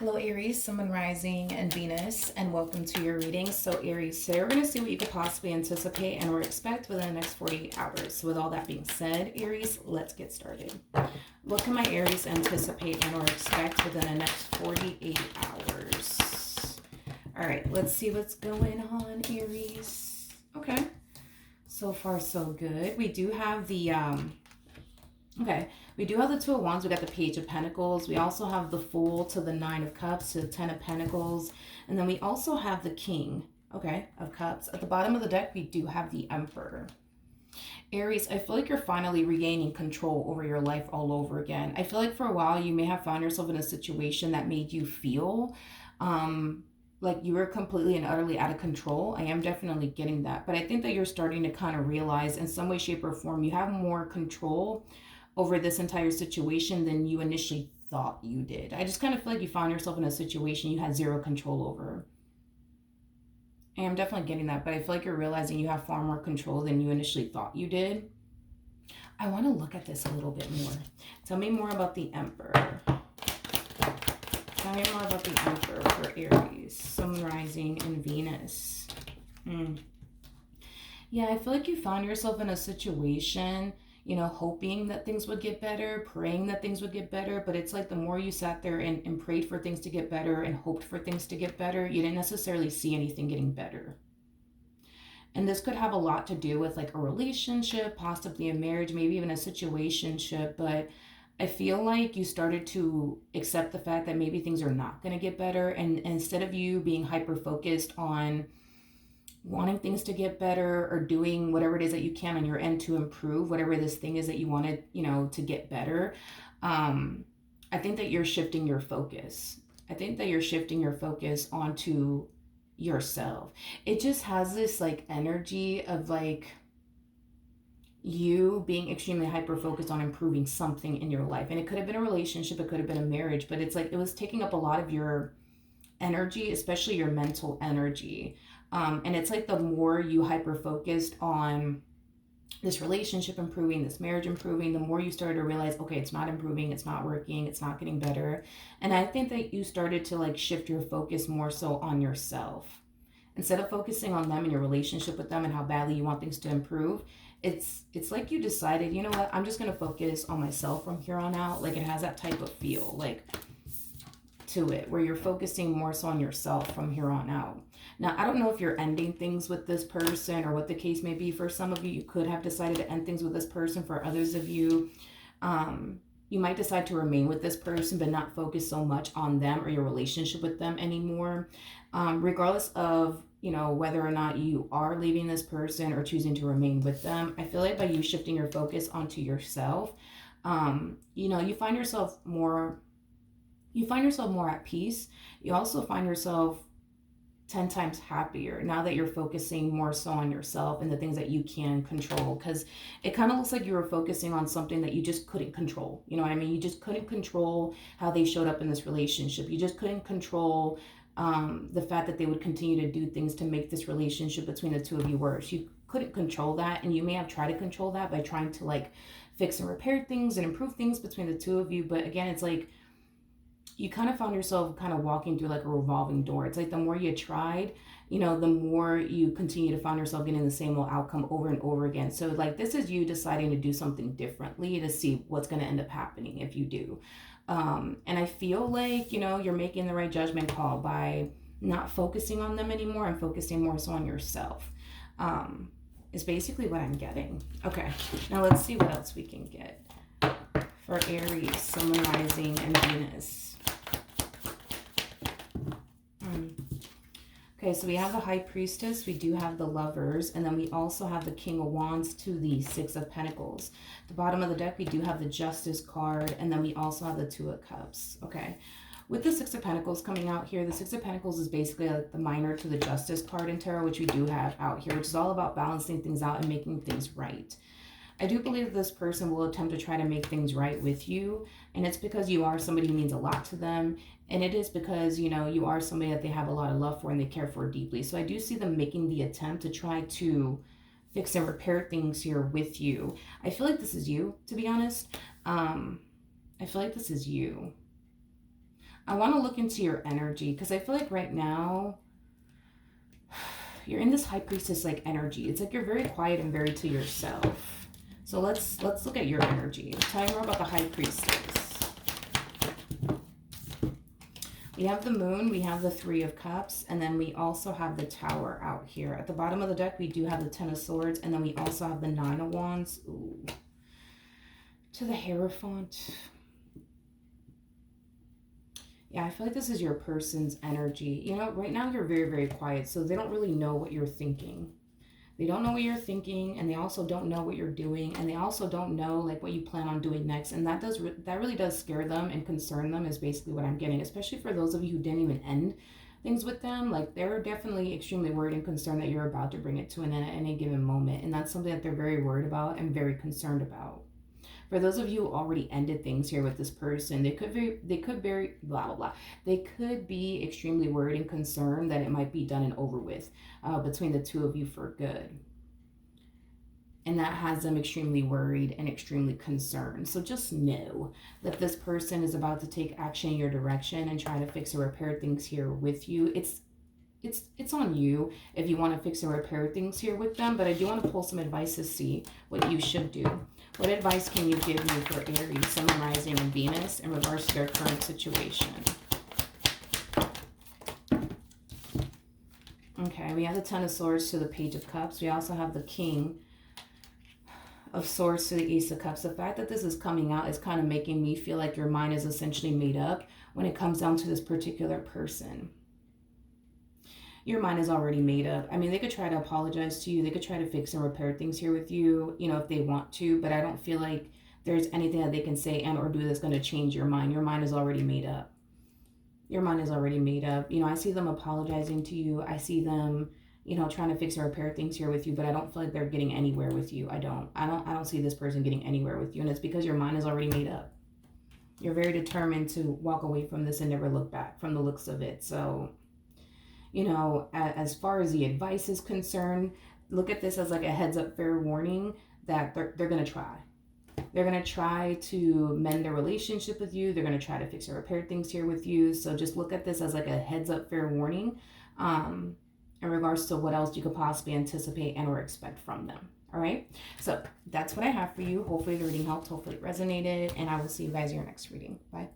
Hello Aries, Sun, Moon, Rising, and Venus, and welcome to your reading. So Aries, today we're going to see what you could possibly anticipate and or expect within the next 48 hours. So with all that being said, Aries, let's get started. What can my Aries anticipate and or expect within the next 48 hours? All right, let's see what's going on, Aries. Okay, so far so good. We do have the we do have the Two of Wands. We got the Page of Pentacles. We also have the Fool to the Nine of Cups to the Ten of Pentacles. And then we also have the King, of Cups. At the bottom of the deck, we do have the Emperor. Aries, I feel like you're finally regaining control over your life all over again. I feel like for a while, you may have found yourself in a situation that made you feel like you were completely and utterly out of control. I am definitely getting that. But I think that you're starting to kind of realize in some way, shape, or form, you have more control over this entire situation than you initially thought you did. I just kind of feel like you found yourself in a situation you had zero control over. And I'm definitely getting that, but I feel like you're realizing you have far more control than you initially thought you did. I want to look at this a little bit more. Tell me more about the Emperor. Tell me more about the Emperor for Aries, Sun, Rising, and Venus. Yeah, I feel like you found yourself in a situation, you know, hoping that things would get better, praying that things would get better. But it's like the more you sat there and prayed for things to get better and hoped for things to get better, you didn't necessarily see anything getting better. And this could have a lot to do with like a relationship, possibly a marriage, maybe even a situationship. But I feel like you started to accept the fact that maybe things are not going to get better. And instead of you being hyper focused on wanting things to get better or doing whatever it is that you can on your end to improve whatever this thing is that you wanted, you know, to get better, I think that you're shifting your focus. I think that you're shifting your focus onto yourself. It just has this like energy of like you being extremely hyper focused on improving something in your life. And it could have been a relationship, it could have been a marriage, but it's like it was taking up a lot of your energy, especially your mental energy. And it's like the more you hyper focused on this relationship improving, this marriage improving, the more you started to realize, okay, it's not improving, it's not working, it's not getting better. And I think that you started to like shift your focus more so on yourself. Instead of focusing on them and your relationship with them and how badly you want things to improve, it's like you decided, you know what, I'm just going to focus on myself from here on out. Like it has that type of feel like to it where you're focusing more so on yourself from here on out. Now, I don't know if you're ending things with this person or what the case may be. For some of you, you could have decided to end things with this person. For others of you, you might decide to remain with this person but not focus so much on them or your relationship with them anymore. Regardless of, you know, whether or not you are leaving this person or choosing to remain with them, I feel like by you shifting your focus onto yourself, you know, you find yourself more at peace. You also find yourself 10 times happier now that you're focusing more so on yourself and the things that you can control, because it kind of looks like you were focusing on something that you just couldn't control. You know what I mean? You just couldn't control how they showed up in this relationship. You just couldn't control the fact that they would continue to do things to make this relationship between the two of you worse. You couldn't control that, and you may have tried to control that by trying to like fix and repair things and improve things between the two of you. But again, it's like you kind of found yourself kind of walking through like a revolving door. It's like the more you tried, you know, the more you continue to find yourself getting the same old outcome over and over again. So like this is you deciding to do something differently to see what's going to end up happening if you do. And I feel like, you know, you're making the right judgment call by not focusing on them anymore and focusing more so on yourself. Is basically what I'm getting. Okay, now let's see what else we can get for Aries, Sun, Rising, and Venus. Okay, so we have the High Priestess, we do have the Lovers, and then we also have the King of Wands to the Six of Pentacles. At the bottom of the deck, we do have the Justice card, and then we also have the Two of Cups. Okay, with the Six of Pentacles coming out here, the Six of Pentacles is basically like the minor to the Justice card in tarot, which we do have out here, which is all about balancing things out and making things right. I do believe that this person will attempt to try to make things right with you, and it's because you are somebody who means a lot to them, and it is because, you know, you are somebody that they have a lot of love for and they care for deeply. So I do see them making the attempt to try to fix and repair things here with you. I feel like this is you, to be honest. I feel like this is you. I want to look into your energy because I feel like right now you're in this high priestess like energy. It's like you're very quiet and very to yourself. So let's look at your energy. Tell me more about the high priestess. We have the moon, we have the 3 of cups, and then we also have the tower out here. At the bottom of the deck, we do have the 10 of swords, and then we also have the 9 of wands. Ooh. To the Hierophant. Yeah, I feel like this is your person's energy. You know, right now you're very, very quiet, so they don't really know what you're thinking. They don't know what you're thinking, and they also don't know what you're doing, and they also don't know like what you plan on doing next. And that really does scare them and concern them is basically what I'm getting, especially for those of you who didn't even end things with them. Like they're definitely extremely worried and concerned that you're about to bring it to an end at any given moment, and that's something that they're very worried about and very concerned about. For those of you who already ended things here with this person, they could very blah blah blah. They could be extremely worried and concerned that it might be done and over with between the two of you for good. And that has them extremely worried and extremely concerned. So just know that this person is about to take action in your direction and try to fix or repair things here with you. It's on you if you want to fix or repair things here with them, but I do want to pull some advice to see what you should do. What advice can you give me for Aries, Sun, Rising, and Venus in regards to their current situation? Okay, we have the 10 of Swords to the Page of Cups. We also have the King of Swords to the Ace of Cups. The fact that this is coming out is kind of making me feel like your mind is essentially made up when it comes down to this particular person. Your mind is already made up. I mean, they could try to apologize to you. They could try to fix and repair things here with you, you know, if they want to. But I don't feel like there's anything that they can say and or do that's going to change your mind. Your mind is already made up. Your mind is already made up. You know, I see them apologizing to you. I see them, you know, trying to fix or repair things here with you. But I don't feel like they're getting anywhere with you. I don't see this person getting anywhere with you. And it's because your mind is already made up. You're very determined to walk away from this and never look back from the looks of it. So, you know, as far as the advice is concerned, look at this as like a heads up fair warning that they're going to try. They're going to try to mend their relationship with you. They're going to try to fix or repair things here with you. So just look at this as like a heads up fair warning in regards to what else you could possibly anticipate and or expect from them. All right. So that's what I have for you. Hopefully the reading helped. Hopefully it resonated. And I will see you guys in your next reading. Bye.